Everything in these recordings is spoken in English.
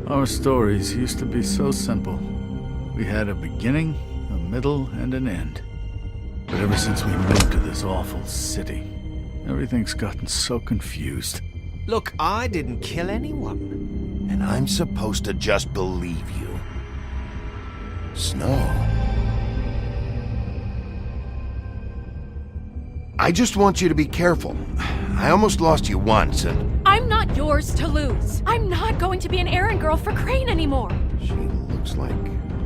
Our stories used to be so simple. We had a beginning, a middle, and an end. But ever since we moved to this awful city, everything's gotten so confused. Look, I didn't kill anyone. And I'm supposed to just believe you. Snow. I just want you to be careful. I almost lost you once, and... I'm not yours to lose. I'm not going to be an errand girl for Crane anymore. She looks like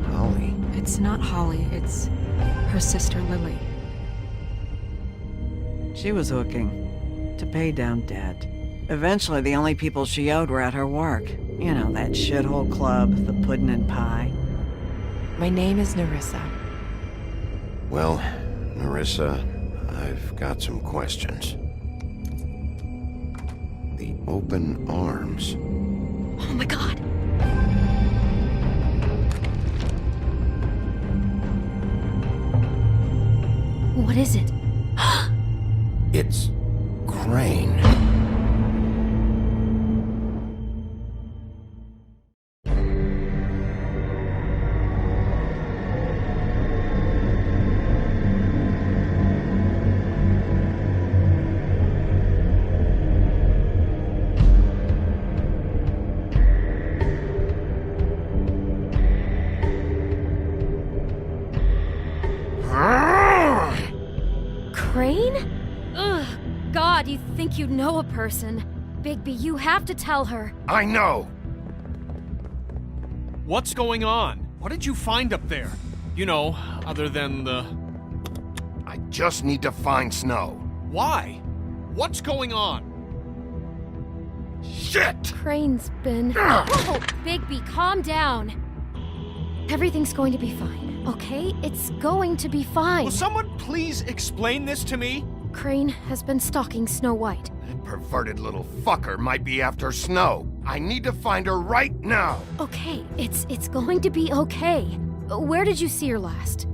Holly. It's not Holly, it's her sister Lily. She was hooking to pay down debt. Eventually, the only people she owed were at her work. You know, that shithole club, the puddin' and pie. My name is Nerissa. Well, Nerissa, I've got some questions. The open arms. Oh my god. What is it? It's Crane. Crane? Ugh. God, you think you know a person. Bigby, you have to tell her. I know! What's going on? What did you find up there? You know, other than the... I just need to find Snow. Why? What's going on? Shit! Crane's been... Whoa! Bigby, calm down. Everything's going to be fine, okay? It's going to be fine. Will someone please explain this to me? Crane has been stalking Snow White. That perverted little fucker might be after Snow. I need to find her right now. Okay, it's going to be okay. Where did you see her last?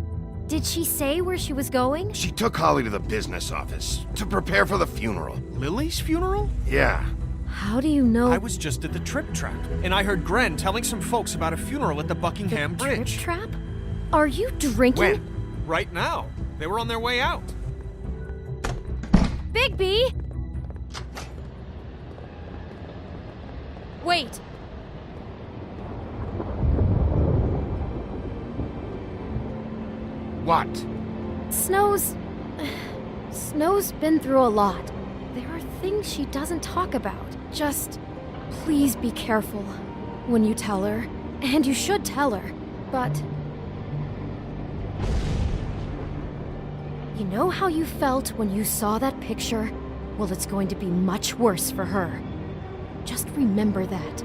Did she say where she was going? She took Holly to the business office to prepare for the funeral. Lily's funeral? Yeah. How do you know? I was just at the Trip Trap, and I heard Gren telling some folks about a funeral at the Buckingham Bridge. Trip Trap? Are you drinking? When? Right now. They were on their way out. Bigby! Wait. What? Snow's been through a lot. There are things she doesn't talk about. Just please be careful when you tell her. And you should tell her. But you know how you felt when you saw that picture? Well, it's going to be much worse for her. Just remember that.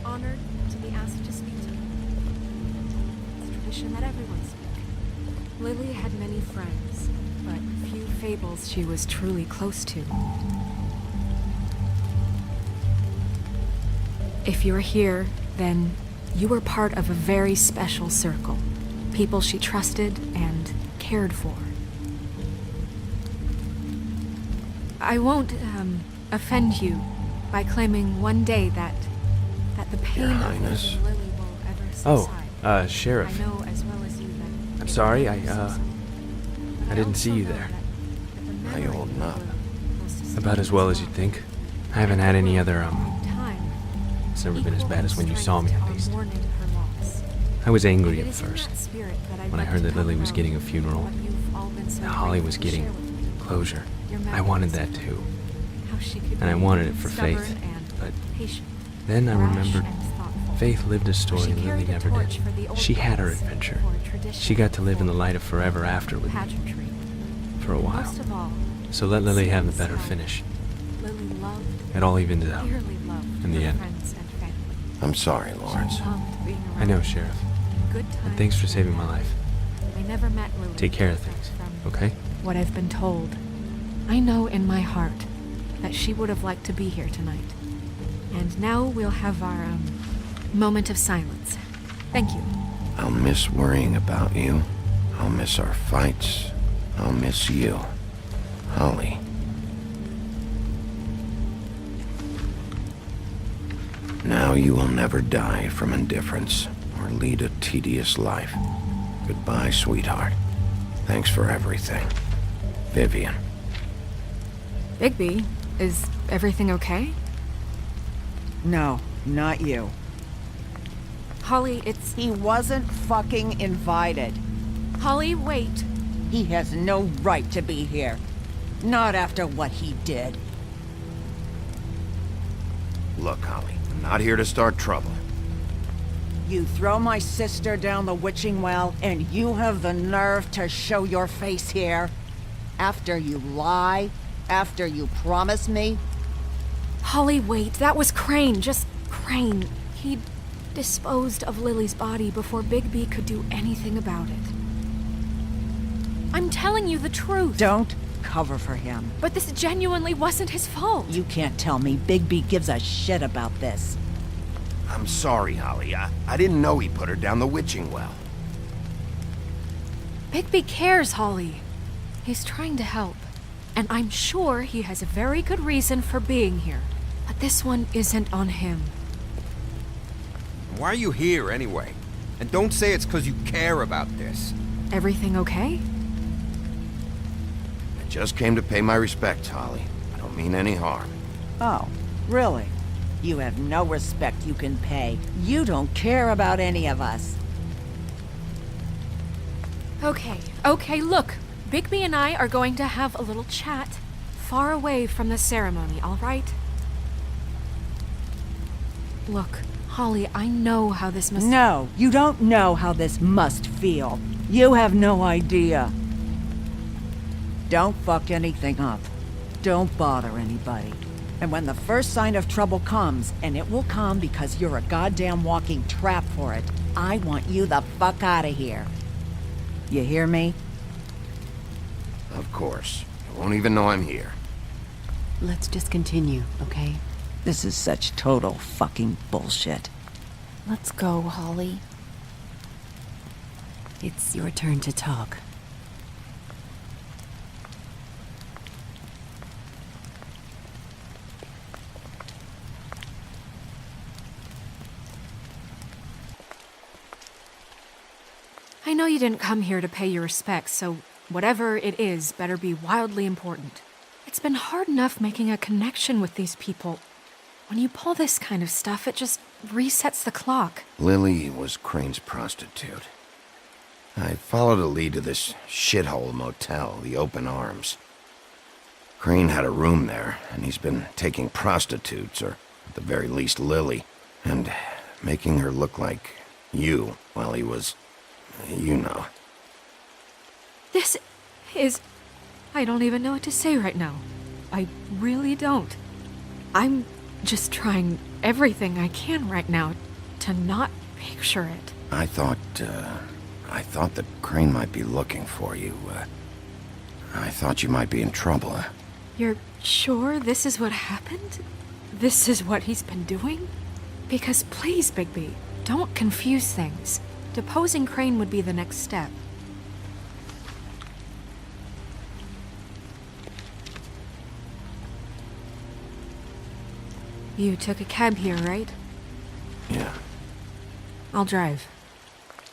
Honored to be asked to speak to you. It's tradition that everyone speak. Lily had many friends, but few fables she was truly close to. If you're here, then you were part of a very special circle. People she trusted and cared for. I won't, offend you by claiming one day that the pain Your of Highness. losing Lily will ever subside. Sheriff. I know as well as you that... I'm sorry, I didn't see you there. How you holding up? About as well as you'd think. I haven't had any other, it's never been as bad as when you saw me, at least. I was angry at first, when I heard that Lily was getting a funeral, that Holly was getting closure. I wanted that too, and I wanted it for Faith, but then I remembered Faith lived a story Lily never did. She had her adventure. She got to live in the light of forever after with me, for a while. So let Lily have a better finish. Lily loved, It all evened out. dearly loved In the her end. friends and family. I'm sorry, Lawrence. She loved being around I know, them. Sheriff. In good times, And thanks for saving my life. I never met Lily. Take care of except things, from okay? what I've been told. I know in my heart that she would have liked to be here tonight. And now we'll have our, moment of silence. Thank you. I'll miss worrying about you. I'll miss our fights. I'll miss you. Holly. Now you will never die from indifference or lead a tedious life. Goodbye, sweetheart. Thanks for everything. Vivian. Bigby, is everything okay? No, not you. Holly, it's... He wasn't fucking invited. Holly, wait. He has no right to be here. Not after what he did. Look, Holly, I'm not here to start trouble. You throw my sister down the witching well, and you have the nerve to show your face here? After you lie? After you promise me? Holly, wait. That was Crane. Just Crane. He disposed of Lily's body before Bigby could do anything about it. I'm telling you the truth. Don't cover for him. But this genuinely wasn't his fault. You can't tell me Bigby gives a shit about this. I'm sorry, Holly. I didn't know he put her down the witching well. Bigby cares, Holly. He's trying to help. And I'm sure he has a very good reason for being here. But this one isn't on him. Why are you here, anyway? And don't say it's because you care about this. Everything okay? I just came to pay my respects, Holly. I don't mean any harm. Oh, really? You have no respect you can pay. You don't care about any of us. Okay, look. Bigby and I are going to have a little chat far away from the ceremony, all right? Look, Holly, I know how this must... No, you don't know how this must feel. You have no idea. Don't fuck anything up. Don't bother anybody. And when the first sign of trouble comes, and it will come because you're a goddamn walking trap for it, I want you the fuck out of here. You hear me? Of course. You won't even know I'm here. Let's just continue, okay? This is such total fucking bullshit. Let's go, Holly. It's your turn to talk. I know you didn't come here to pay your respects, so whatever it is better be wildly important. It's been hard enough making a connection with these people. When you pull this kind of stuff, it just resets the clock. Lily was Crane's prostitute. I followed a lead to this shithole motel, the Open Arms. Crane had a room there, and he's been taking prostitutes, or at the very least Lily, and making her look like you while he was, you know. This is... I don't even know what to say right now. I really don't. I'm just trying everything I can right now to not picture it. I thought that Crane might be looking for you. I thought you might be in trouble. You're sure this is what happened? This is what he's been doing? Because please, Bigby, don't confuse things. Deposing Crane would be the next step. You took a cab here, right? Yeah. I'll drive.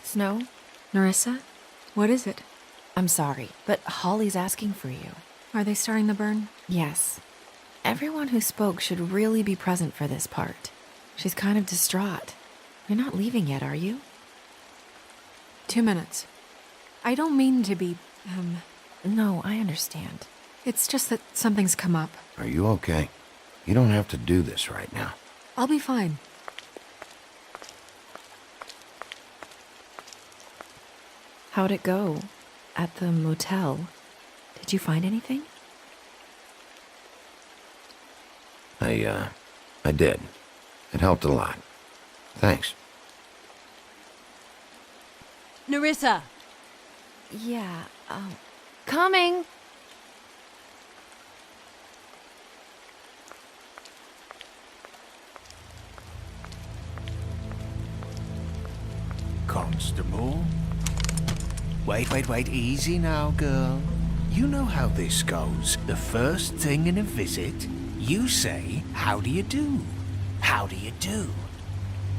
Snow? Narissa? What is it? I'm sorry, but Holly's asking for you. Are they starting the burn? Yes. Everyone who spoke should really be present for this part. She's kind of distraught. You're not leaving yet, are you? 2 minutes. I don't mean to be, No, I understand. It's just that something's come up. Are you okay? You don't have to do this right now. I'll be fine. How'd it go? At the motel? Did you find anything? I did. It helped a lot. Thanks. Nerissa! Yeah, coming! Constable? Wait, easy now, girl. You know how this goes. The first thing in a visit, you say, "How do you do? How do you do?"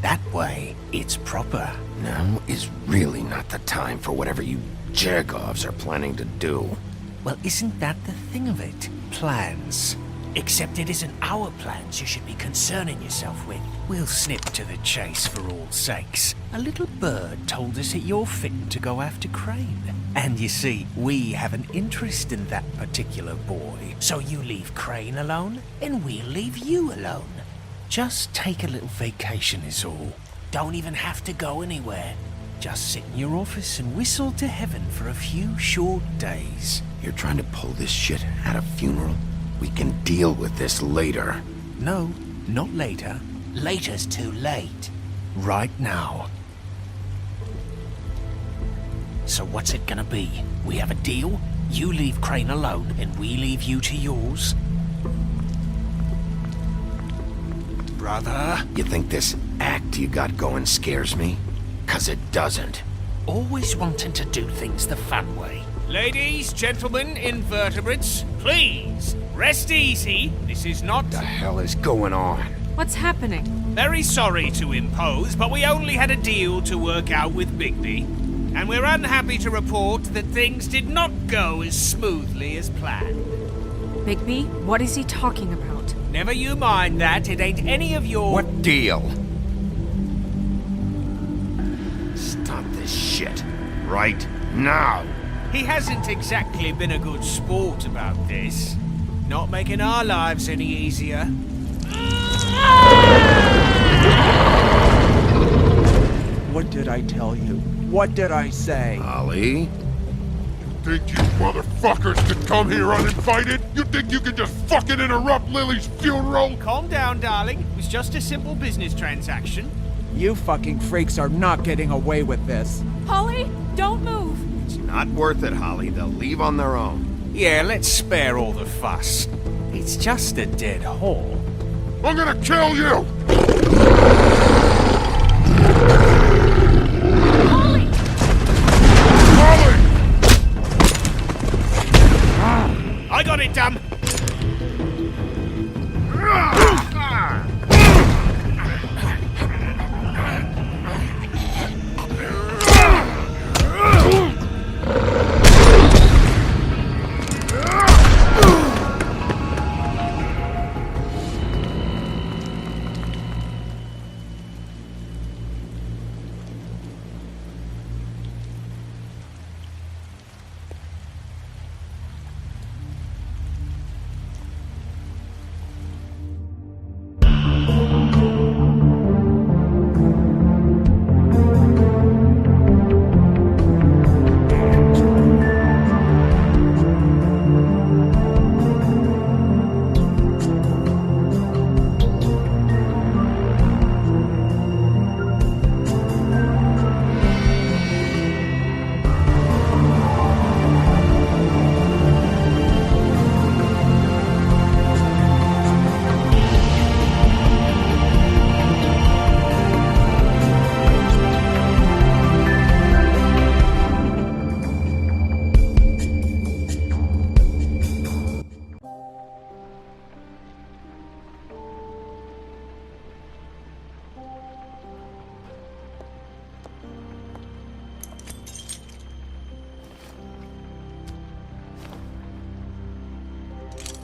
That way, it's proper. Now is really not the time for whatever you jerk-offs are planning to do. Well, isn't that the thing of it? Plans. Except it isn't our plans you should be concerning yourself with. We'll snip to the chase for all sakes. A little bird told us that you're fitting to go after Crane. And you see, we have an interest in that particular boy. So you leave Crane alone, and we'll leave you alone. Just take a little vacation is all. Don't even have to go anywhere. Just sit in your office and whistle to heaven for a few short days. You're trying to pull this shit at a funeral? We can deal with this later. No, not later. Later's too late. Right now. So what's it gonna be? We have a deal? You leave Crane alone, and we leave you to yours? Brother? You think this act you got going scares me? 'Cause it doesn't. Always wanting to do things the fun way. Ladies, gentlemen, invertebrates, please, rest easy. This is not... The hell is going on? What's happening? Very sorry to impose, but we only had a deal to work out with Bigby. And we're unhappy to report that things did not go as smoothly as planned. Bigby, what is he talking about? Never you mind that, it ain't any of your... What deal? Stop this shit. Right now. He hasn't exactly been a good sport about this. Not making our lives any easier. What did I tell you? What did I say? Holly? Think you motherfuckers could come here uninvited? You think you can just fucking interrupt Lily's funeral? Calm down, darling. It was just a simple business transaction. You fucking freaks are not getting away with this. Holly, don't move! It's not worth it, Holly. They'll leave on their own. Yeah, let's spare all the fuss. It's just a dead hole. I'm gonna kill you! Holly! Holly! I got it, damn!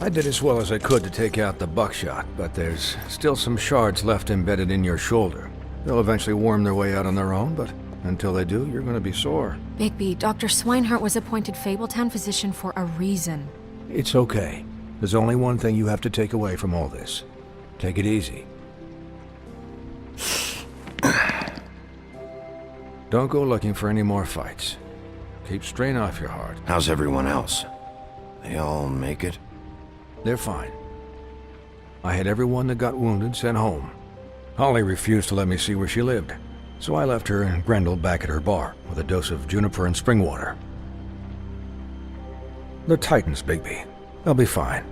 I did as well as I could to take out the buckshot, but there's still some shards left embedded in your shoulder. They'll eventually worm their way out on their own, but until they do, you're gonna be sore. Bigby, Dr. Swinehart was appointed Fabletown physician for a reason. It's okay. There's only one thing you have to take away from all this. Take it easy. Don't go looking for any more fights. Keep strain off your heart. How's everyone else? They all make it? They're fine. I had everyone that got wounded sent home. Holly refused to let me see where she lived, so I left her and Grendel back at her bar with a dose of juniper and spring water. They're Titans, Bigby. They'll be fine.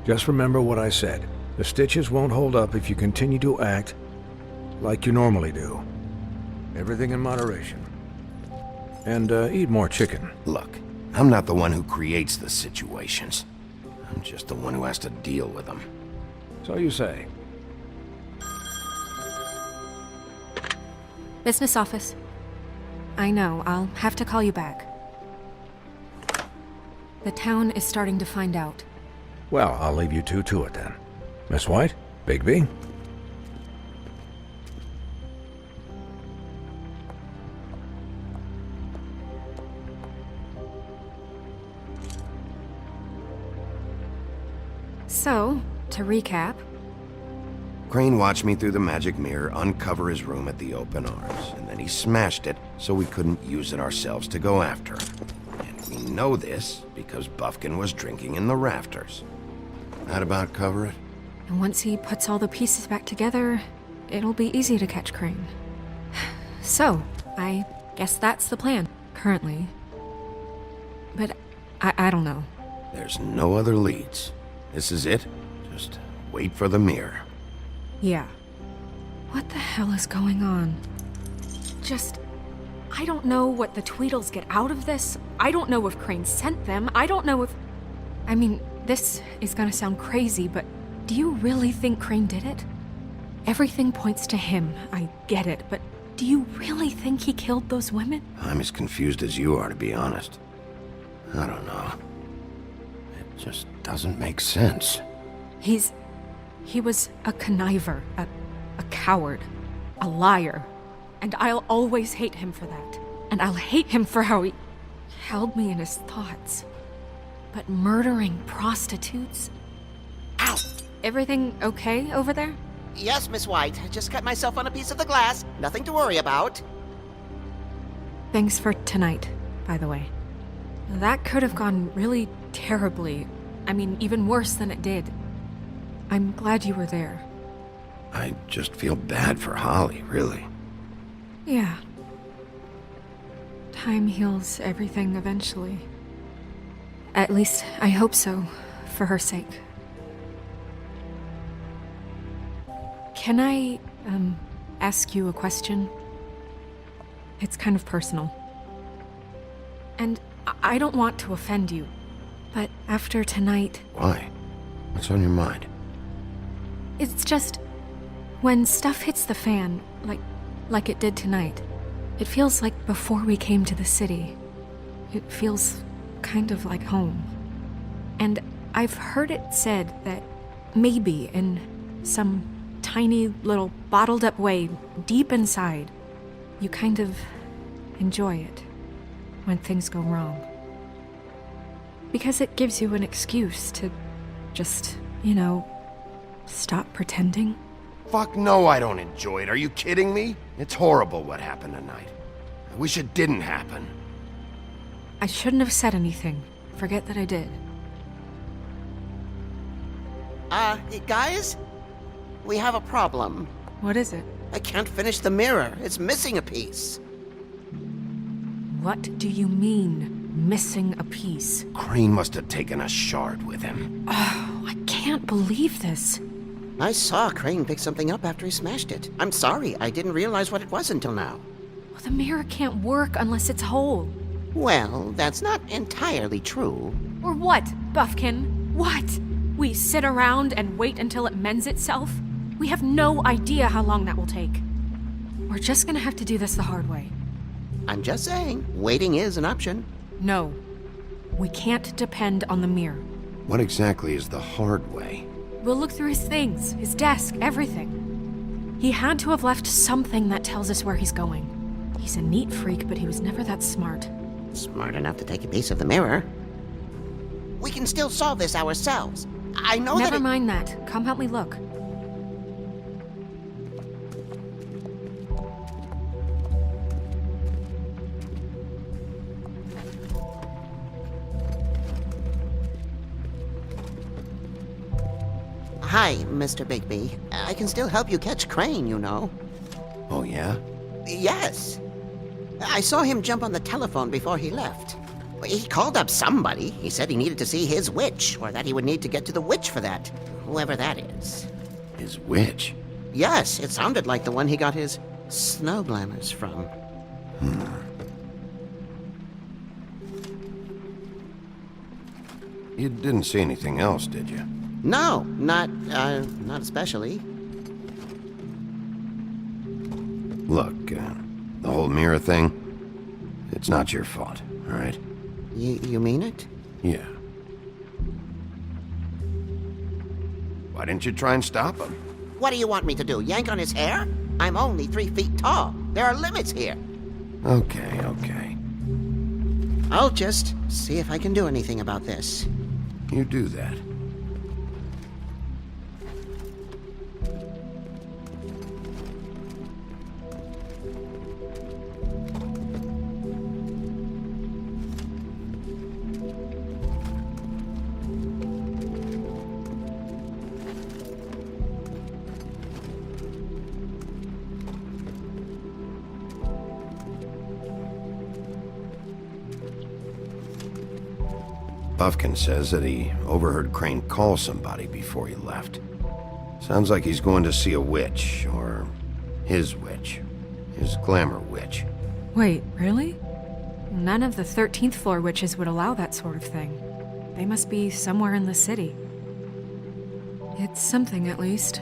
Just remember what I said. The stitches won't hold up if you continue to act like you normally do. Everything in moderation. And eat more chicken. Look, I'm not the one who creates the situations. I'm just the one who has to deal with them. So you say. Business office. I know, I'll have to call you back. The town is starting to find out. Well, I'll leave you two to it then. Miss White, Bigby. So, to recap... Crane watched me through the magic mirror uncover his room at the open arms, and then he smashed it so we couldn't use it ourselves to go after him. And we know this because Buffkin was drinking in the rafters. That about cover it? And once he puts all the pieces back together, it'll be easy to catch Crane. So, I guess that's the plan, currently. But I don't know. There's no other leads. This is it. Just wait for the mirror. Yeah. What the hell is going on? I don't know what the Tweedles get out of this. I don't know if Crane sent them. I don't know if... I mean, this is gonna sound crazy, but do you really think Crane did it? Everything points to him, I get it, but do you really think he killed those women? I'm as confused as you are, to be honest. I don't know. It just doesn't make sense. He was a conniver, a coward, a liar. And I'll always hate him for that. And I'll hate him for how he held me in his thoughts. But murdering prostitutes? Ow! Everything okay over there? Yes, Miss White. I just cut myself on a piece of the glass. Nothing to worry about. Thanks for tonight, by the way. That could have gone really terribly. I mean, even worse than it did. I'm glad you were there. I just feel bad for Holly, really. Yeah. Time heals everything eventually. At least, I hope so, for her sake. Can I, ask you a question? It's kind of personal. And I don't want to offend you, but after tonight... Why? What's on your mind? It's just... when stuff hits the fan, like it did tonight, it feels like before we came to the city. It feels kind of like home. And I've heard it said that maybe in some tiny little bottled up way deep inside, you kind of enjoy it when things go wrong. Because it gives you an excuse to just, stop pretending. Fuck no, I don't enjoy it. Are you kidding me? It's horrible what happened tonight. I wish it didn't happen. I shouldn't have said anything. Forget that I did. Guys? We have a problem. What is it? I can't finish the mirror. It's missing a piece. What do you mean, missing a piece? Crane must have taken a shard with him. Oh, I can't believe this. I saw Crane pick something up after he smashed it. I'm sorry, I didn't realize what it was until now. Well, the mirror can't work unless it's whole. Well, that's not entirely true. Or what, Buffkin? What? We sit around and wait until it mends itself? We have no idea how long that will take. We're just gonna have to do this the hard way. I'm just saying, waiting is an option. No. We can't depend on the mirror. What exactly is the hard way? We'll look through his things, his desk, everything. He had to have left something that tells us where he's going. He's a neat freak, but he was never that smart. Smart enough to take a piece of the mirror. We can still solve this ourselves. I know Never mind that. Come help me look. hi, Mr. Bigby. I can still help you catch Crane, you know. Oh, yeah? Yes. I saw him jump on the telephone before he left. He called up somebody. He said he needed to see his witch, or that he would need to get to the witch for that. Whoever that is. His witch? Yes, it sounded like the one he got his snow glamours from. You didn't see anything else, did you? No, not especially. Look, the whole mirror thing, it's not your fault, all right? You mean it? Yeah. Why didn't you try and stop him? What do you want me to do, yank on his hair? I'm only 3 feet tall. There are limits here. Okay. I'll just see if I can do anything about this. You do that. Buffkin says that he overheard Crane call somebody before he left. Sounds like he's going to see a witch, or his witch. His glamour witch. Wait, really? None of the 13th floor witches would allow that sort of thing. They must be somewhere in the city. It's something, at least.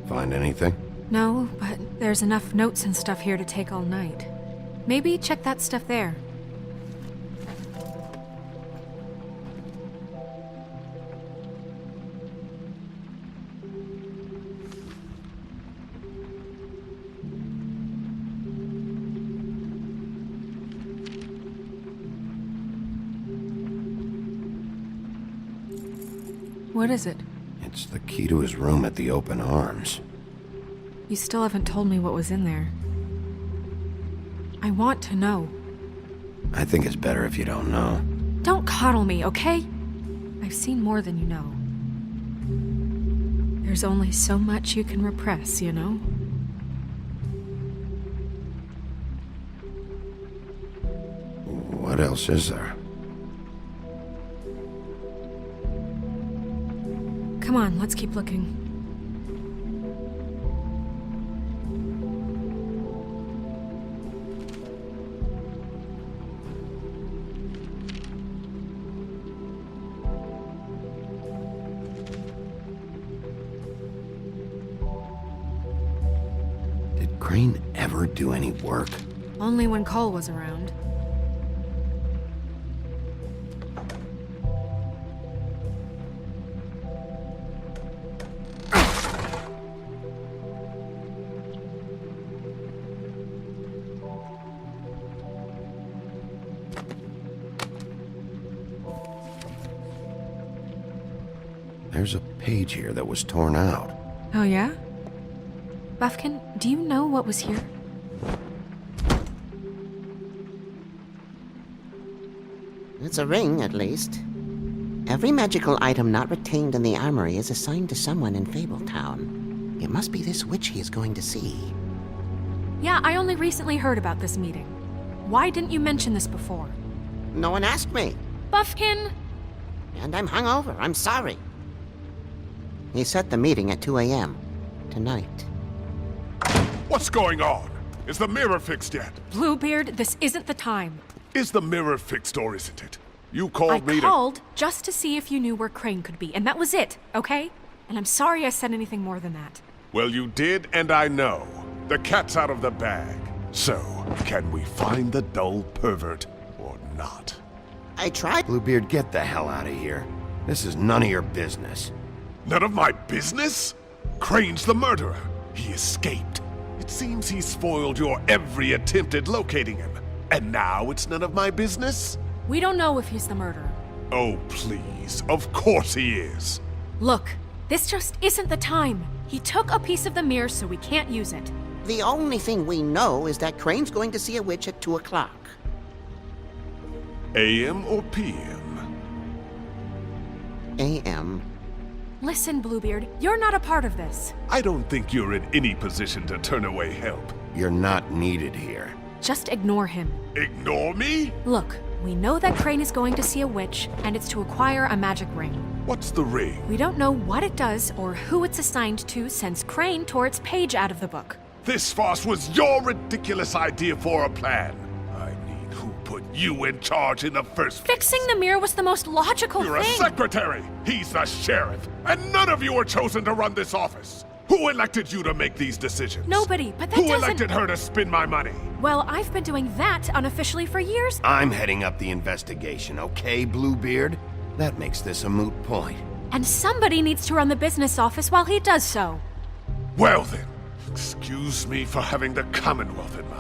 Find anything? No, but there's enough notes and stuff here to take all night. Maybe check that stuff there. What is it? It's the key to his room at the Open Arms. You still haven't told me what was in there. I want to know. I think it's better if you don't know. Don't coddle me, okay? I've seen more than you know. There's only so much you can repress, you know? What else is there? Come on, let's keep looking. Did Crane ever do any work? Only when Cole was around. There's a page here that was torn out. Oh, yeah? Buffkin, do you know what was here? It's a ring, at least. Every magical item not retained in the armory is assigned to someone in Fabletown. It must be this witch he is going to see. Yeah, I only recently heard about this meeting. Why didn't you mention this before? No one asked me. Buffkin! And I'm hungover. I'm sorry. He set the meeting at 2 a.m. tonight. What's going on? Is the mirror fixed yet? Bluebeard, this isn't the time. Is the mirror fixed or isn't it? You called me I called just to see if you knew where Crane could be, and that was it, okay? And I'm sorry I said anything more than that. Well, you did, and I know. The cat's out of the bag. So, can we find the dull pervert or not? I tried. Bluebeard, get the hell out of here. This is none of your business. None of my business? Crane's the murderer. He escaped. It seems he spoiled your every attempt at locating him. And now it's none of my business? We don't know if he's the murderer. Oh, please. Of course he is. Look, this just isn't the time. He took a piece of the mirror, so we can't use it. The only thing we know is that Crane's going to see a witch at 2 o'clock. AM or PM? AM. Listen, Bluebeard, you're not a part of this. I don't think you're in any position to turn away help. You're not needed here. Just ignore him. Ignore me? Look, we know that Crane is going to see a witch, and it's to acquire a magic ring. What's the ring? We don't know what it does or who it's assigned to since Crane tore its page out of the book. This farce was your ridiculous idea for a plan. I mean, who put you in charge in the first place? Fixing the mirror was the most logical You're thing. a secretary. He's the sheriff. And none of you were chosen to run this office. Who elected you to make these decisions? Nobody, but that Who doesn't... elected her to spend my money? Well, I've been doing that unofficially for years. I'm heading up the investigation, okay, Bluebeard? That makes this a moot point. And somebody needs to run the business office while he does so. Well then, excuse me for having the Commonwealth in mind.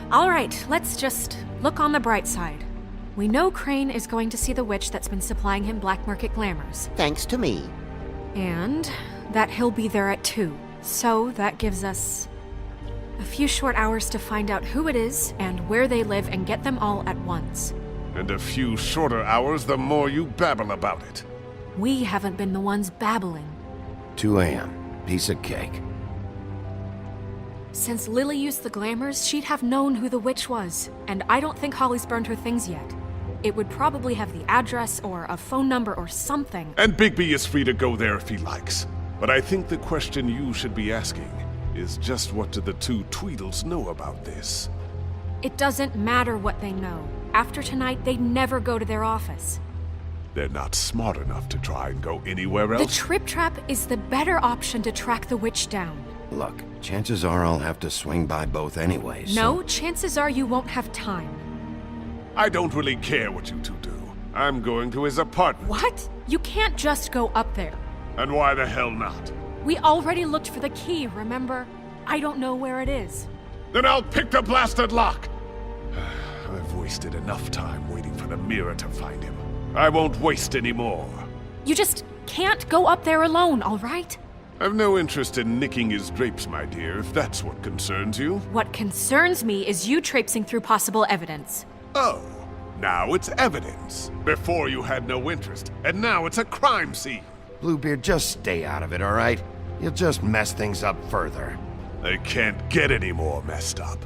All right, let's just look on the bright side. We know Crane is going to see the witch that's been supplying him black market glamours. Thanks to me. And that he'll be there at 2. So that gives us a few short hours to find out who it is and where they live and get them all at once. And a few shorter hours the more you babble about it. We haven't been the ones babbling. 2 a.m. Piece of cake. Since Lily used the glamours, she'd have known who the witch was, and I don't think Holly's burned her things yet. It would probably have the address or a phone number or something. And Bigby is free to go there if he likes. But I think the question you should be asking is just what do the two Tweedles know about this? It doesn't matter what they know. After tonight, they'd never go to their office. They're not smart enough to try and go anywhere else? The Trip Trap is the better option to track the witch down. Look, chances are I'll have to swing by both anyways. No, chances are you won't have time. I don't really care what you two do. I'm going to his apartment. What? You can't just go up there. And why the hell not? We already looked for the key, remember? I don't know where it is. Then I'll pick the blasted lock! I've wasted enough time waiting for the mirror to find him. I won't waste any more. You just can't go up there alone, all right? I've no interest in nicking his drapes, my dear, if that's what concerns you. What concerns me is you traipsing through possible evidence. Oh, now it's evidence. Before you had no interest, and now it's a crime scene. Bluebeard, just stay out of it, all right? You'll just mess things up further. They can't get any more messed up.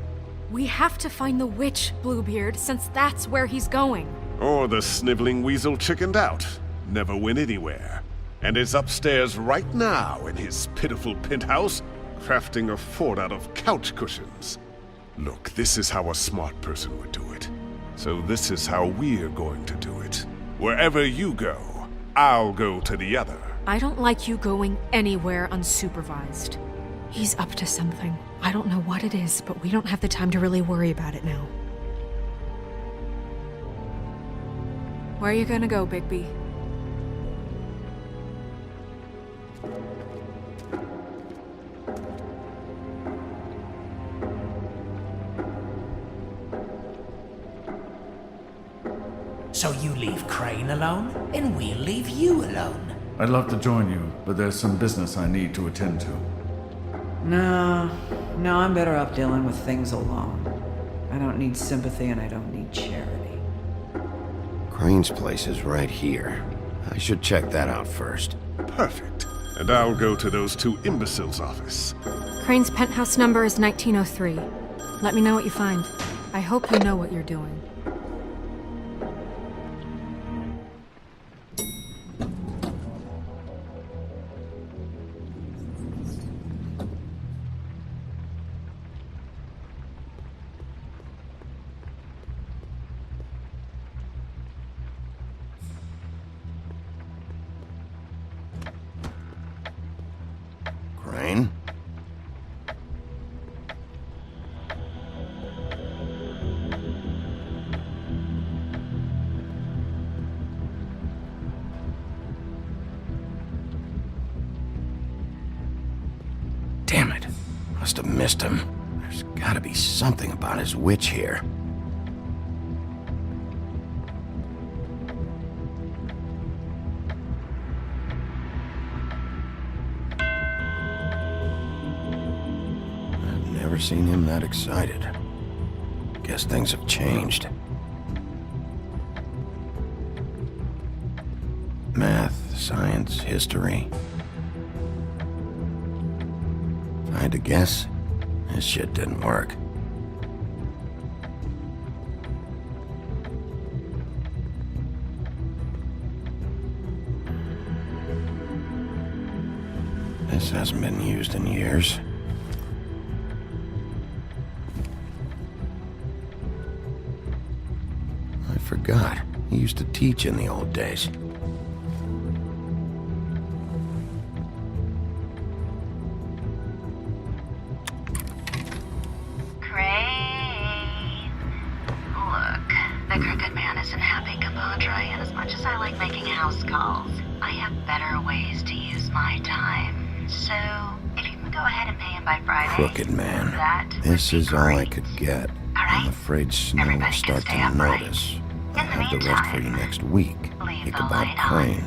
We have to find the witch, Bluebeard, since that's where he's going. Or the sniveling weasel chickened out, never went anywhere, and is upstairs right now in his pitiful penthouse, crafting a fort out of couch cushions. Look, this is how a smart person would do it. So this is how we're going to do it. Wherever you go, I'll go to the other. I don't like you going anywhere unsupervised. He's up to something. I don't know what it is, but we don't have the time to really worry about it now. Where are you gonna go, Bigby? So you leave Crane alone, and we'll leave you alone. I'd love to join you, but there's some business I need to attend to. No, I'm better off dealing with things alone. I don't need sympathy and I don't need charity. Crane's place is right here. I should check that out first. Perfect. And I'll go to those two imbeciles' office. Crane's penthouse number is 1903. Let me know what you find. I hope you know what you're doing. Crane? Damn it. Must have missed him. There's gotta be something about his witch here. I've never seen him that excited. Guess things have changed. Math, science, history. If I had to guess, this shit didn't work. This hasn't been used in years. I forgot. He used to teach in the old days. Crane. Look, the crooked man isn't happy, compadre, and as much as I like making house calls, I have better ways to use my time. So, if you can go ahead and pay him by Friday... Crooked man. This is all I could get. I'm afraid Snow will start to notice. I'll have the rest for you next week. Ichabod Crane.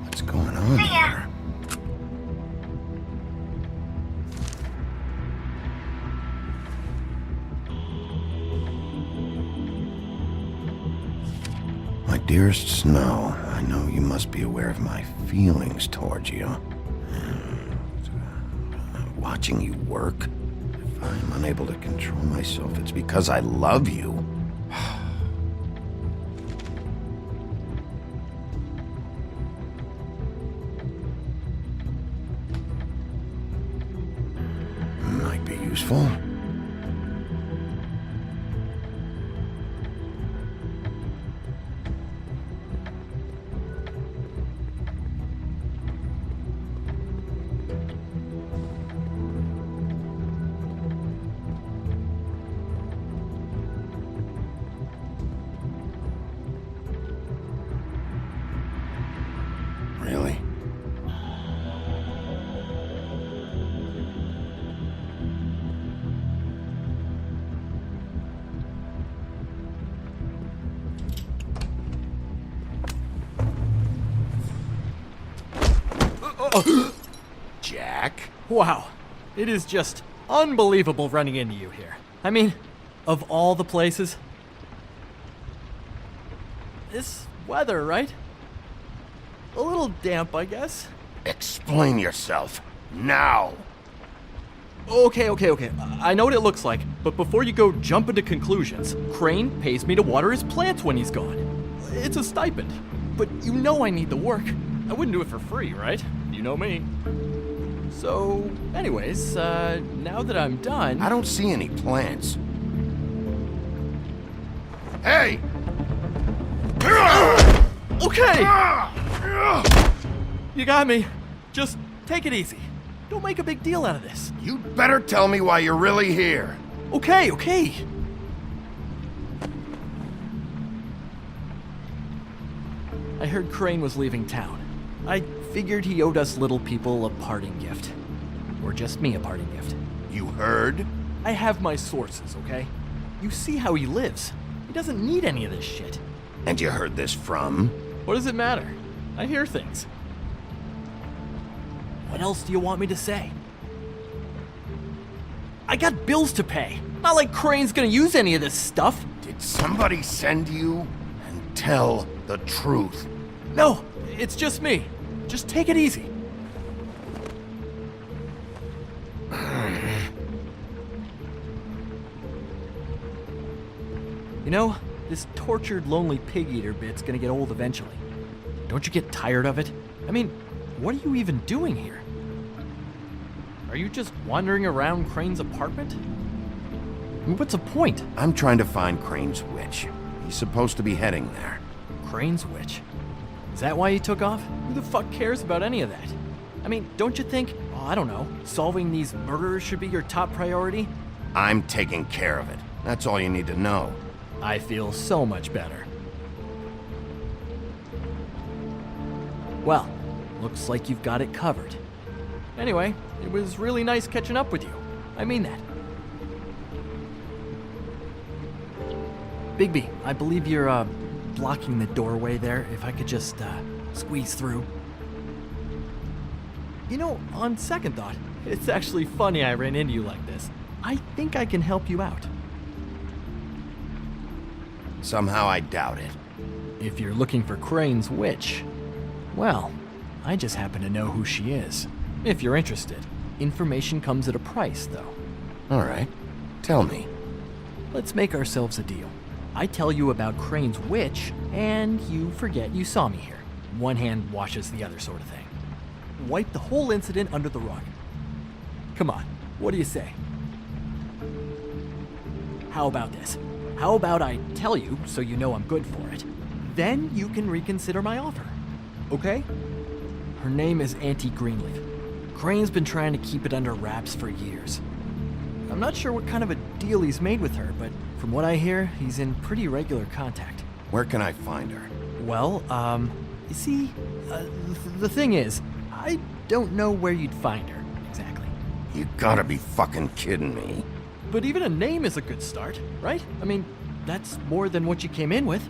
What's going on here? My dearest Snow, I know you must be aware of my feelings towards you. Watching you work, if I'm unable to control myself, it's because I love you. Might be useful. Really? Jack? Wow. It is just unbelievable running into you here. I mean, of all the places. This weather, right? A little damp, I guess. Explain yourself. Now! Okay. I know what it looks like, but before you go jumping to conclusions, Crane pays me to water his plants when he's gone. It's a stipend, but you know I need the work. I wouldn't do it for free, right? You know me. So, anyways, now that I'm done... I don't see any plants. Hey! Okay! You got me. Just take it easy. Don't make a big deal out of this. You'd better tell me why you're really here. Okay. I heard Crane was leaving town. I figured he owed us little people a parting gift. Or just me a parting gift. You heard? I have my sources, okay? You see how he lives. He doesn't need any of this shit. And you heard this from? What does it matter? I hear things. What else do you want me to say? I got bills to pay. Not like Crane's gonna use any of this stuff. Did somebody send you? And tell the truth. No, it's just me. Just take it easy. You know, this tortured, lonely pig-eater bit's gonna get old eventually. Don't you get tired of it? I mean, what are you even doing here? Are you just wandering around Crane's apartment? I mean, what's the point? I'm trying to find Crane's witch. He's supposed to be heading there. Crane's witch? Is that why he took off? Who the fuck cares about any of that? I mean, don't you think, I don't know, solving these murders should be your top priority? I'm taking care of it. That's all you need to know. I feel so much better. Well, looks like you've got it covered. Anyway, it was really nice catching up with you. I mean that. Bigby, I believe you're, blocking the doorway there. If I could just, squeeze through. You know, on second thought, it's actually funny I ran into you like this. I think I can help you out. Somehow I doubt it. If you're looking for Crane's witch, Well, I just happen to know who she is. If you're interested. Information comes at a price, though. All right. Tell me. Let's make ourselves a deal. I tell you about Crane's witch, and you forget you saw me here. One hand washes the other sort of thing. Wipe the whole incident under the rug. Come on, what do you say? How about this? How about I tell you so you know I'm good for it? Then you can reconsider my offer. Okay? Her name is Auntie Greenleaf. Crane's been trying to keep it under wraps for years. I'm not sure what kind of a deal he's made with her, but from what I hear, he's in pretty regular contact. Where can I find her? Well, you see, the thing is, I don't know where you'd find her, exactly. You gotta be fucking kidding me. But even a name is a good start, right? I mean, that's more than what you came in with.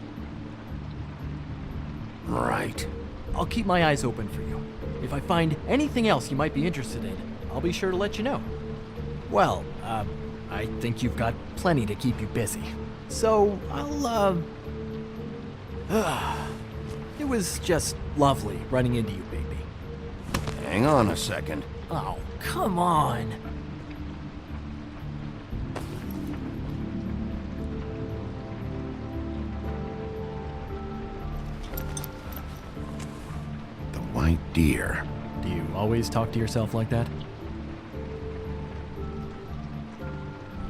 Right. I'll keep my eyes open for you. If I find anything else you might be interested in, I'll be sure to let you know. Well, I think you've got plenty to keep you busy. So, it was just lovely running into you, Bigby. Hang on a second. Oh, come on. The white deer. Do you always talk to yourself like that?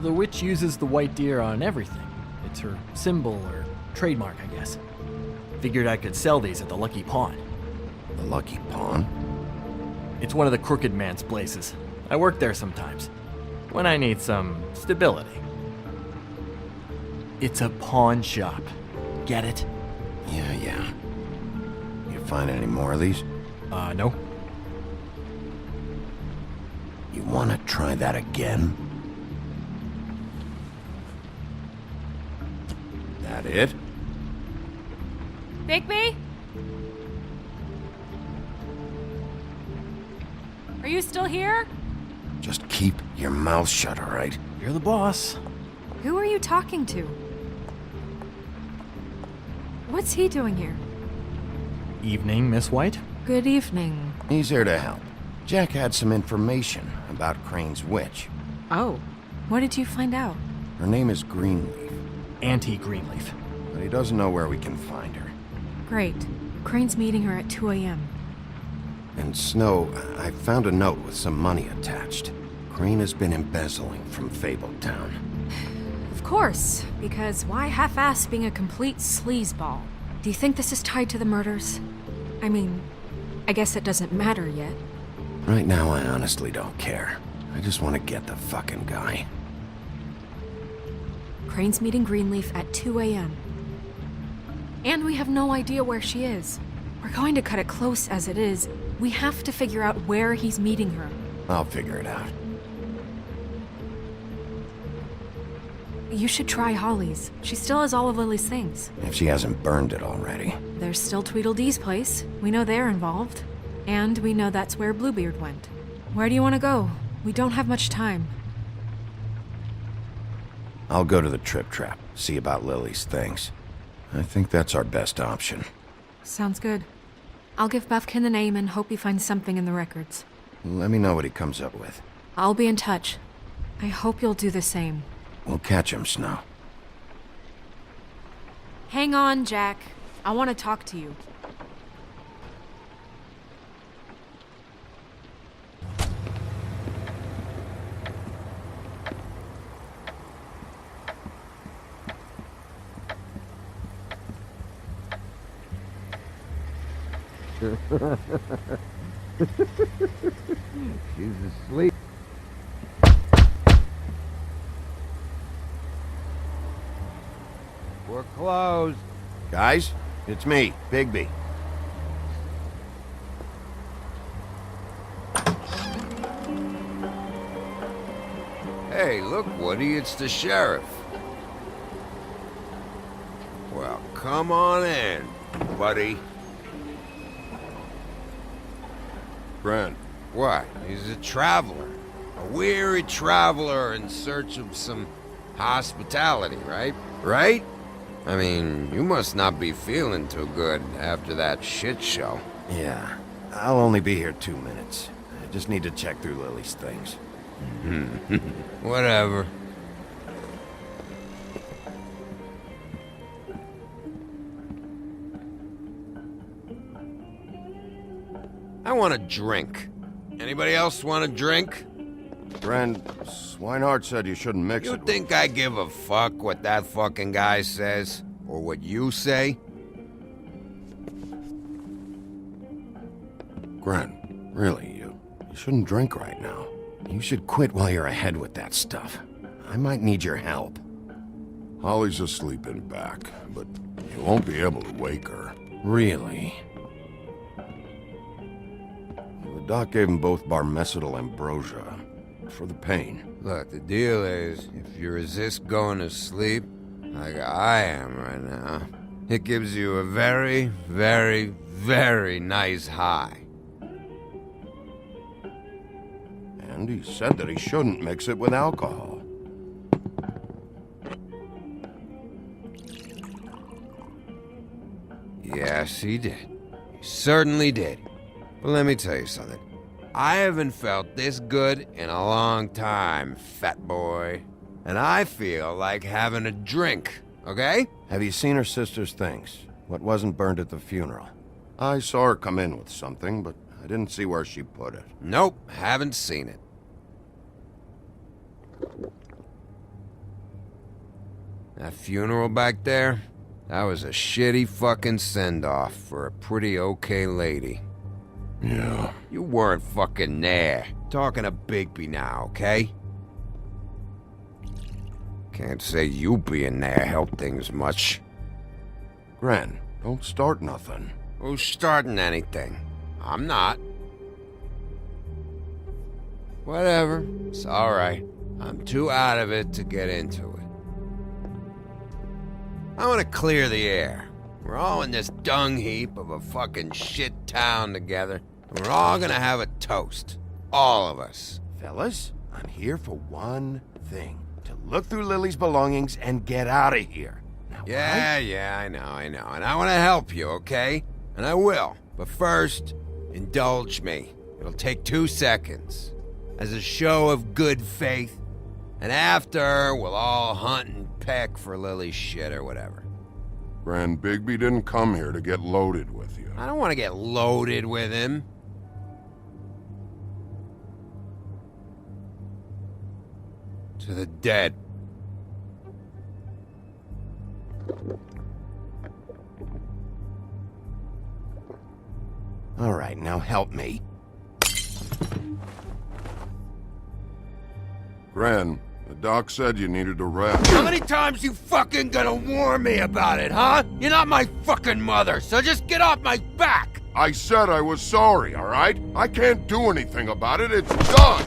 The witch uses the white deer on everything. It's her symbol or trademark, I guess. Figured I could sell these at the Lucky Pawn. The Lucky Pawn? It's one of the crooked man's places. I work there sometimes, when I need some stability. It's a pawn shop. Get it? Yeah. You find any more of these? No. You wanna try that again? That it? Bigby? Are you still here? Just keep your mouth shut, all right? You're the boss. Who are you talking to? What's he doing here? Evening, Miss White. Good evening. He's here to help. Jack had some information about Crane's witch. Oh, what did you find out? Her name is Greenleaf. Auntie Greenleaf. But he doesn't know where we can find her. Great. Crane's meeting her at 2 a.m. And Snow, I found a note with some money attached. Crane has been embezzling from Fabletown. Of course, because why half-ass being a complete sleazeball? Do you think this is tied to the murders? I mean, I guess it doesn't matter yet. Right now, I honestly don't care. I just want to get the fucking guy. Crane's meeting Greenleaf at 2 a.m. And we have no idea where she is. We're going to cut it close as it is. We have to figure out where he's meeting her. I'll figure it out. You should try Holly's. She still has all of Lily's things. If she hasn't burned it already. There's still Tweedledee's place. We know they're involved. And we know that's where Bluebeard went. Where do you want to go? We don't have much time. I'll go to the Trip Trap, see about Lily's things. I think that's our best option. Sounds good. I'll give Buffkin the name and hope he finds something in the records. Let me know what he comes up with. I'll be in touch. I hope you'll do the same. We'll catch him, Snow. Hang on, Jack. I want to talk to you. She's asleep. We're closed. Guys, it's me, Bigby. Hey, look, Woody, it's the sheriff. Well, come on in, buddy. Brent. What? He's a traveler. A weary traveler in search of some hospitality, right? Right? I mean, you must not be feeling too good after that shit show. Yeah, I'll only be here 2 minutes. I just need to check through Lily's things. Whatever. I want a drink. Anybody else want a drink? Friend, Swinehart said you shouldn't mix it. You think I give a fuck what that fucking guy says? Or what you say? Gren, really, you shouldn't drink right now. You should quit while you're ahead with that stuff. I might need your help. Holly's asleep in back, but you won't be able to wake her. Really? The doc gave them both barmecidal ambrosia for the pain. Look, the deal is, if you resist going to sleep, like I am right now, it gives you a very, very, very nice high. And he said that he shouldn't mix it with alcohol. Yes, he did. He certainly did. But let me tell you something. I haven't felt this good in a long time, fat boy. And I feel like having a drink, okay? Have you seen her sister's things? What wasn't burned at the funeral? I saw her come in with something, but I didn't see where she put it. Nope, haven't seen it. That funeral back there, that was a shitty fucking send-off for a pretty okay lady. Yeah. You weren't fucking there. Talking to Bigby now, okay? Can't say you being there helped things much. Gren, don't start nothing. Who's starting anything? I'm not. Whatever. It's alright. I'm too out of it to get into it. I want to clear the air. We're all in this dung heap of a fucking shit town together. And we're all gonna have a toast. All of us. Fellas, I'm here for one thing. To look through Lily's belongings and get out of here. Now, Yeah, I know. And I want to help you, okay? And I will. But first, indulge me. It'll take 2 seconds. As a show of good faith. And after, we'll all hunt and peck for Lily's shit or whatever. Grand Bigby didn't come here to get loaded with you. I don't want to get loaded with him. To the dead. All right, now help me. Gran, the doc said you needed a rest. How many times you fucking gonna warn me about it, huh? You're not my fucking mother, so just get off my back! I said I was sorry, all right? I can't do anything about it. It's done!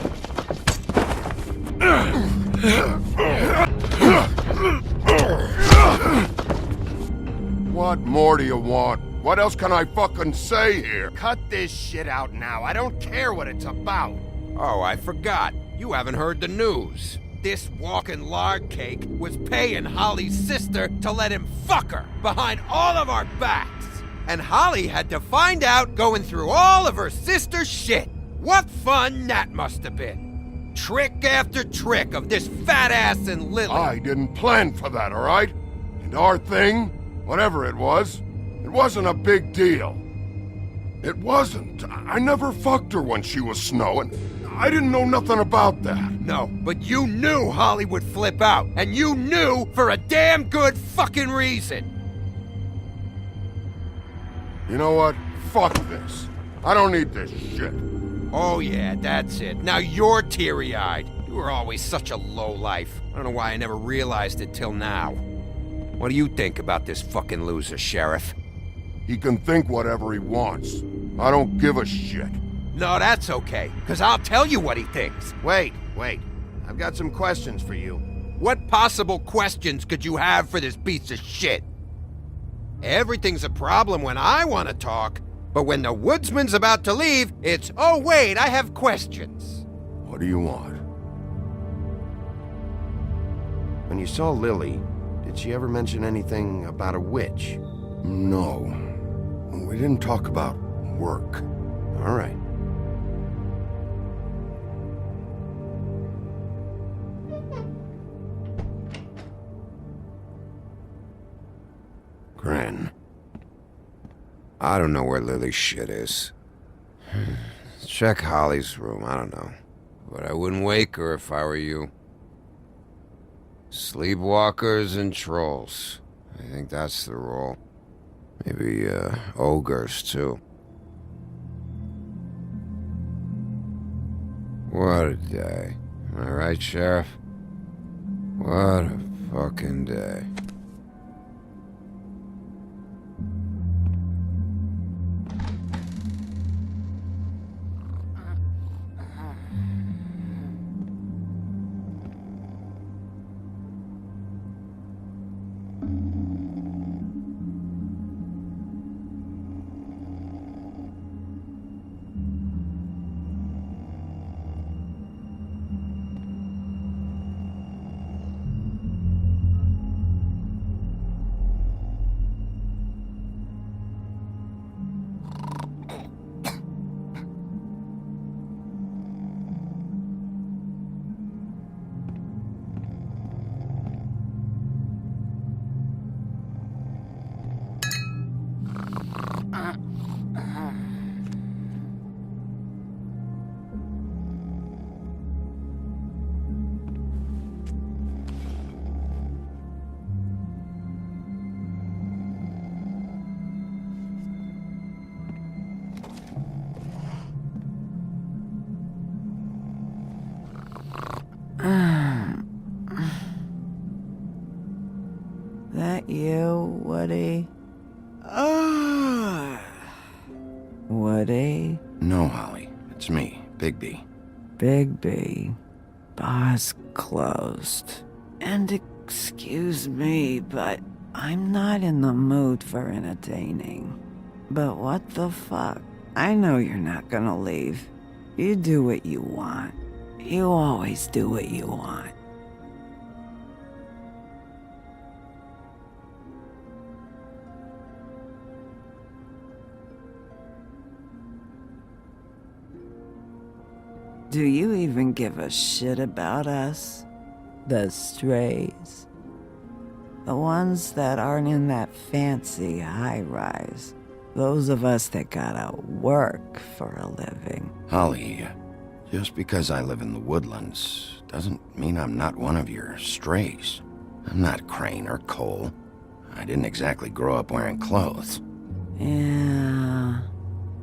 What more do you want? What else can I fucking say here? Cut this shit out now. I don't care what it's about. Oh, I forgot. You haven't heard the news. This walking lard cake was paying Holly's sister to let him fuck her behind all of our backs. And Holly had to find out going through all of her sister's shit. What fun that must have been. Trick after trick of this fat ass and Lily. I didn't plan for that, all right? And our thing, whatever it wasn't a big deal. It wasn't. I never fucked her when she was snowing. I didn't know nothing about that. No, but you knew Holly would flip out. And you knew for a damn good fucking reason. You know what? Fuck this. I don't need this shit. Oh yeah, that's it. Now you're teary-eyed. You were always such a lowlife. I don't know why I never realized it till now. What do you think about this fucking loser, Sheriff? He can think whatever he wants. I don't give a shit. No, that's okay, because I'll tell you what he thinks. Wait. I've got some questions for you. What possible questions could you have for this piece of shit? Everything's a problem when I want to talk, but when the woodsman's about to leave, it's, oh wait, I have questions. What do you want? When you saw Lily, did she ever mention anything about a witch? No. We didn't talk about work. All right. Gren. I don't know where Lily's shit is. Check Holly's room, I don't know. But I wouldn't wake her if I were you. Sleepwalkers and trolls. I think that's the rule. Maybe, ogres, too. What a day. Am I right, Sheriff? What a fucking day. That you, Woody? Woody? No, Holly. It's me, Bigby. Bigby. Bar's closed. And excuse me, but I'm not in the mood for entertaining. But what the fuck? I know you're not gonna leave. You do what you want. You always do what you want. Do you even give a shit about us? The strays? The ones that aren't in that fancy high-rise. Those of us that gotta work for a living. Holly, just because I live in the woodlands doesn't mean I'm not one of your strays. I'm not Crane or Cole. I didn't exactly grow up wearing clothes. Yeah,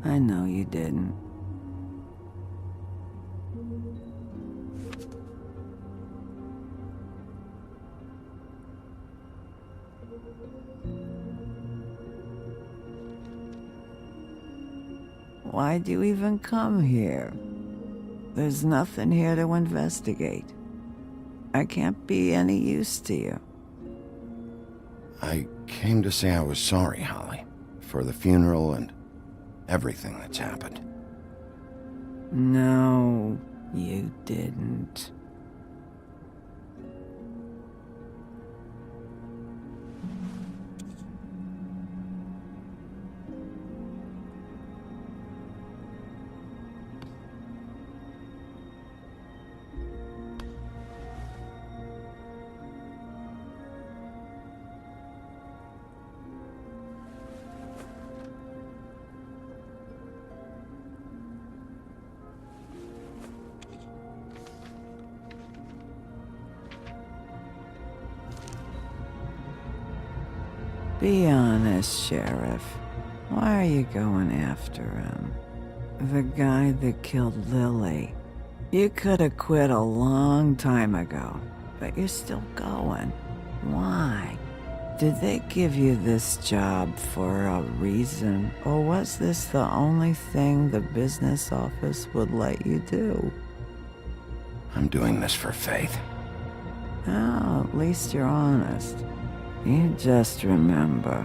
I know you didn't. Why'd you even come here? There's nothing here to investigate. I can't be any use to you. I came to say I was sorry, Holly, for the funeral and everything that's happened. No, you didn't. Be honest, Sheriff. Why are you going after him? The guy that killed Lily. You could have quit a long time ago, but you're still going. Why? Did they give you this job for a reason, or was this the only thing the business office would let you do? I'm doing this for Faith. Oh, at least you're honest. You just remember,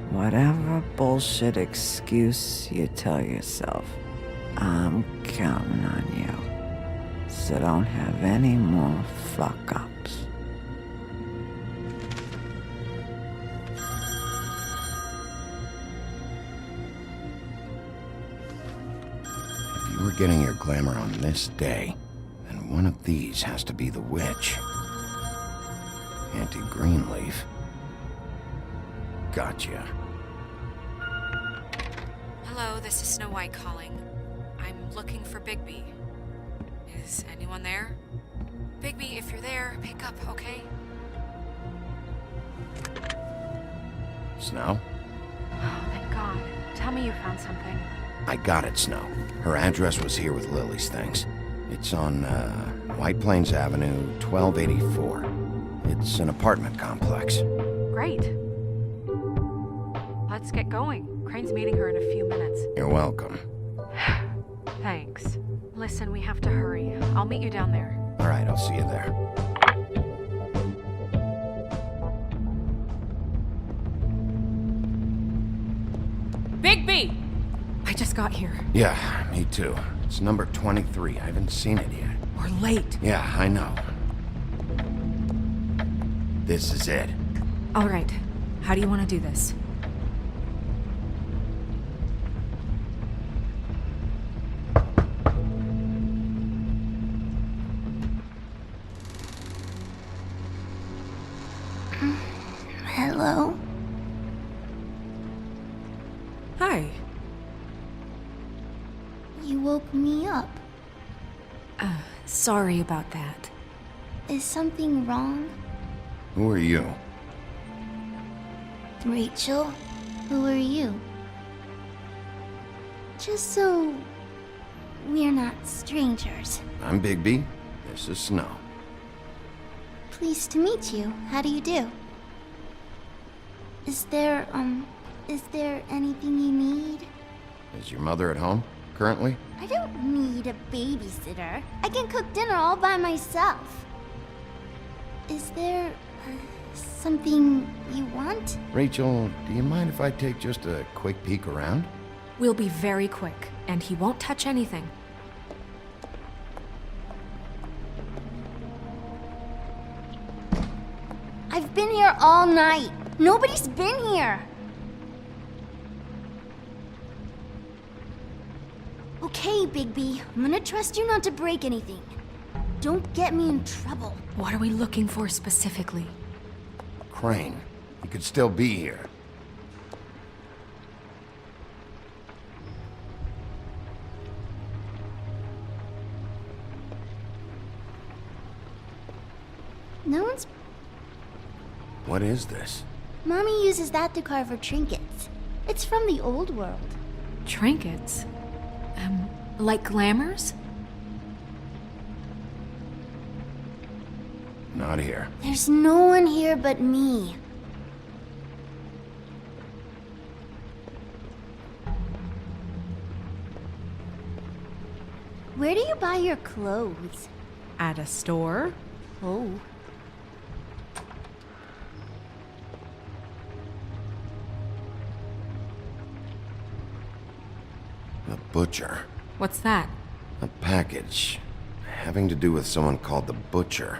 whatever bullshit excuse you tell yourself, I'm counting on you. So don't have any more fuck-ups. You were getting your glamour on this day, and one of these has to be the witch. Auntie Greenleaf. Gotcha. Hello, this is Snow White calling. I'm looking for Bigby. Is anyone there? Bigby, if you're there, pick up, okay? Snow? Oh, thank God. Tell me you found something. I got it, Snow. Her address was here with Lily's things. It's on, White Plains Avenue, 1284. It's an apartment complex. Great. Let's get going. Crane's meeting her in a few minutes. You're welcome. Thanks. Listen, we have to hurry. I'll meet you down there. All right, I'll see you there. Bigby! I just got here. Yeah, me too. It's number 23. I haven't seen it yet. We're late. Yeah, I know. This is it. All right. How do you want to do this? Hello? Hi. You woke me up. Sorry about that. Is something wrong? Who are you? Rachel? Who are you? Just so we're not strangers. I'm Bigby. This is Snow. Pleased to meet you. How do you do? Is there anything you need? Is your mother at home, currently? I don't need a babysitter. I can cook dinner all by myself. Is there something you want? Rachel, do you mind if I take just a quick peek around? We'll be very quick, and he won't touch anything. I've been here all night. Nobody's been here. Okay, Bigby. I'm gonna trust you not to break anything. Don't get me in trouble. What are we looking for specifically? Crane. He could still be here. No one's... What is this? Mommy uses that to carve her trinkets. It's from the old world. Trinkets? Like glamours? Not here. There's no one here but me. Where do you buy your clothes? At a store? Oh. The butcher. What's that? A package having to do with someone called the Butcher.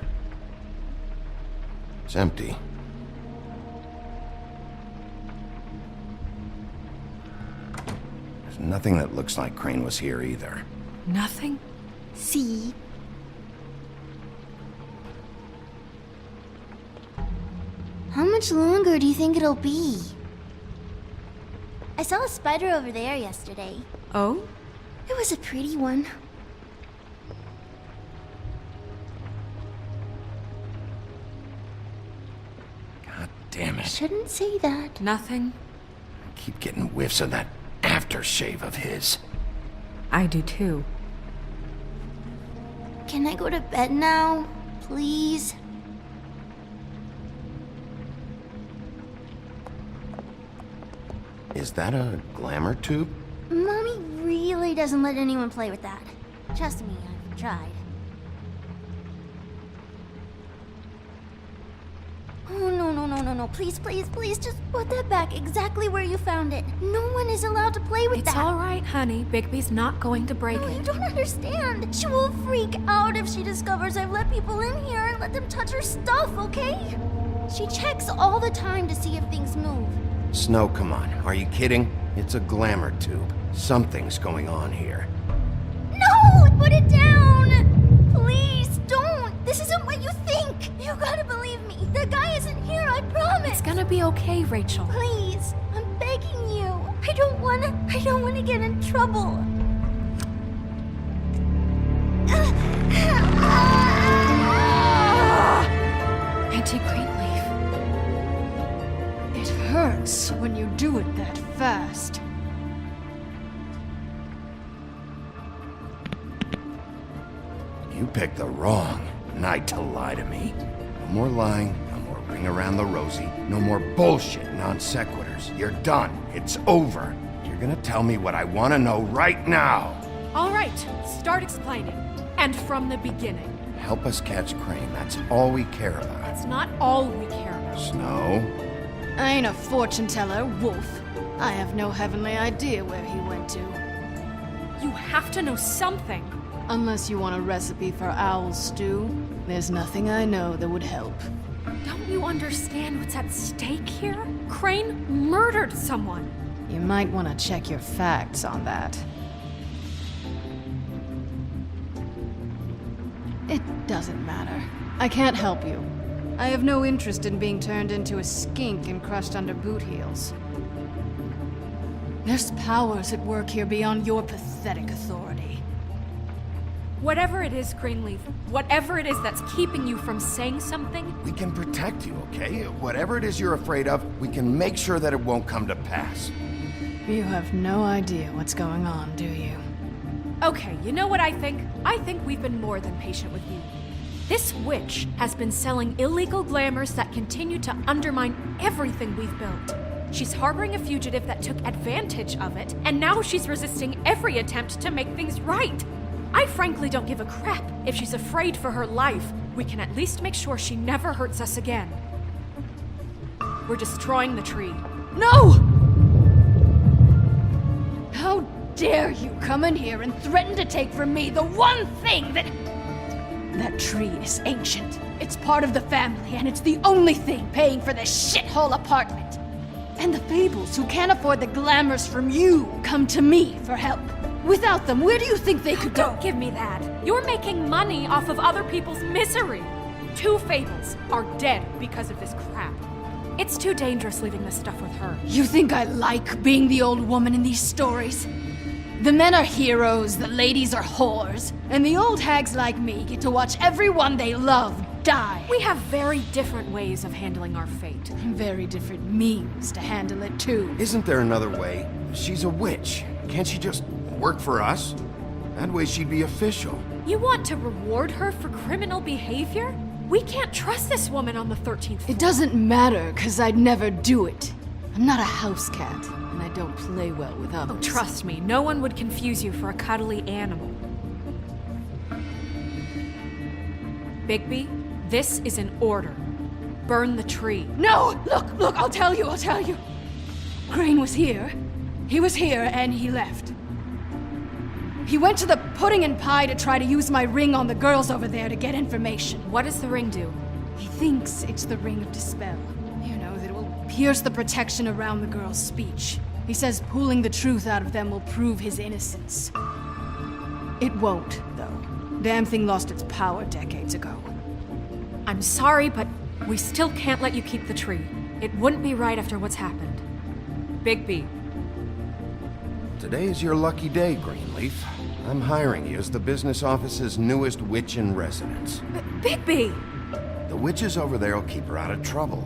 It's empty. There's nothing that looks like Crane was here either. Nothing? See? How much longer do you think it'll be? I saw a spider over there yesterday. Oh? It was a pretty one. God damn it. Shouldn't say that. Nothing? I keep getting whiffs of that aftershave of his. I do too. Can I go to bed now? Please? Is that a glamour tube? Mommy really doesn't let anyone play with that. Trust me, I've tried. Oh, no. Please, just put that back exactly where you found it. No one is allowed to play with that. It's all right, honey. Bigby's not going to break No, it. you don't understand. She will freak out if she discovers I've let people in here and let them touch her stuff, okay? She checks all the time to see if things move. Snow, come on. Are you kidding? It's a glamour tube. Something's going on here. No! Put it down! Please, don't! This isn't what you think! You gotta believe me. The guy isn't here, I promise! It's gonna be okay, Rachel. Please, I'm begging you. I don't wanna get in trouble. Auntie Greenleaf. It hurts when you do it that fast. You picked the wrong night to lie to me. No more lying, no more ring around the rosy, no more bullshit non sequiturs. You're done. It's over. You're gonna tell me what I want to know right now. All right, start explaining. And from the beginning. Help us catch Crane. That's all we care about. That's not all we care about. Snow? I ain't a fortune teller, Wolf. I have no heavenly idea where he went to. You have to know something. Unless you want a recipe for owl stew, there's nothing I know that would help. Don't you understand what's at stake here? Crane murdered someone. You might want to check your facts on that. It doesn't matter. I can't help you. I have no interest in being turned into a skink and crushed under boot heels. There's powers at work here beyond your pathetic authority. Whatever it is, Greenleaf, whatever it is that's keeping you from saying something... We can protect you, okay? Whatever it is you're afraid of, we can make sure that it won't come to pass. You have no idea what's going on, do you? Okay, you know what I think? I think we've been more than patient with you. This witch has been selling illegal glamours that continue to undermine everything we've built. She's harboring a fugitive that took advantage of it, and now she's resisting every attempt to make things right. I frankly don't give a crap if she's afraid for her life. We can at least make sure she never hurts us again. We're destroying the tree. No! How dare you come in here and threaten to take from me the one thing that... That tree is ancient. It's part of the family, and it's the only thing paying for this shithole apartment. And the Fables, who can't afford the glamours from you, come to me for help. Without them, where do you think they could go? Don't give me that. You're making money off of other people's misery. 2 Fables are dead because of this crap. It's too dangerous leaving this stuff with her. You think I like being the old woman in these stories? The men are heroes, the ladies are whores, and the old hags like me get to watch everyone they love die. We have very different ways of handling our fate. Very different means to handle it, too. Isn't there another way? She's a witch. Can't she just work for us? That way she'd be official. You want to reward her for criminal behavior? We can't trust this woman on the 13th floor. It doesn't matter, because I'd never do it. I'm not a house cat, and I don't play well with others. Oh, trust me, no one would confuse you for a cuddly animal. Bigby, this is an order. Burn the tree. No! Look, I'll tell you. Crane was here. He was here, and he left. He went to the pudding and pie to try to use my ring on the girls over there to get information. What does the ring do? He thinks it's the ring of dispel. You know, that it will pierce the protection around the girls' speech. He says pulling the truth out of them will prove his innocence. It won't, though. Damn thing lost its power decades ago. I'm sorry, but we still can't let you keep the tree. It wouldn't be right after what's happened. Bigby. Today is your lucky day, Greenleaf. I'm hiring you as the business office's newest witch in residence. Bigby! The witches over there will keep her out of trouble,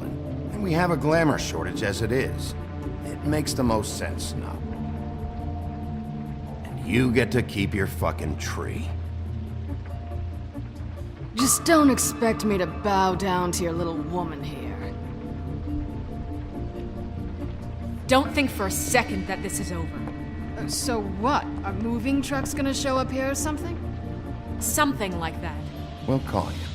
and we have a glamour shortage as it is. It makes the most sense now. And you get to keep your fucking tree. Just don't expect me to bow down to your little woman here. Don't think for a second that this is over. So what? Are moving trucks gonna show up here or something? Something like that. We'll call you.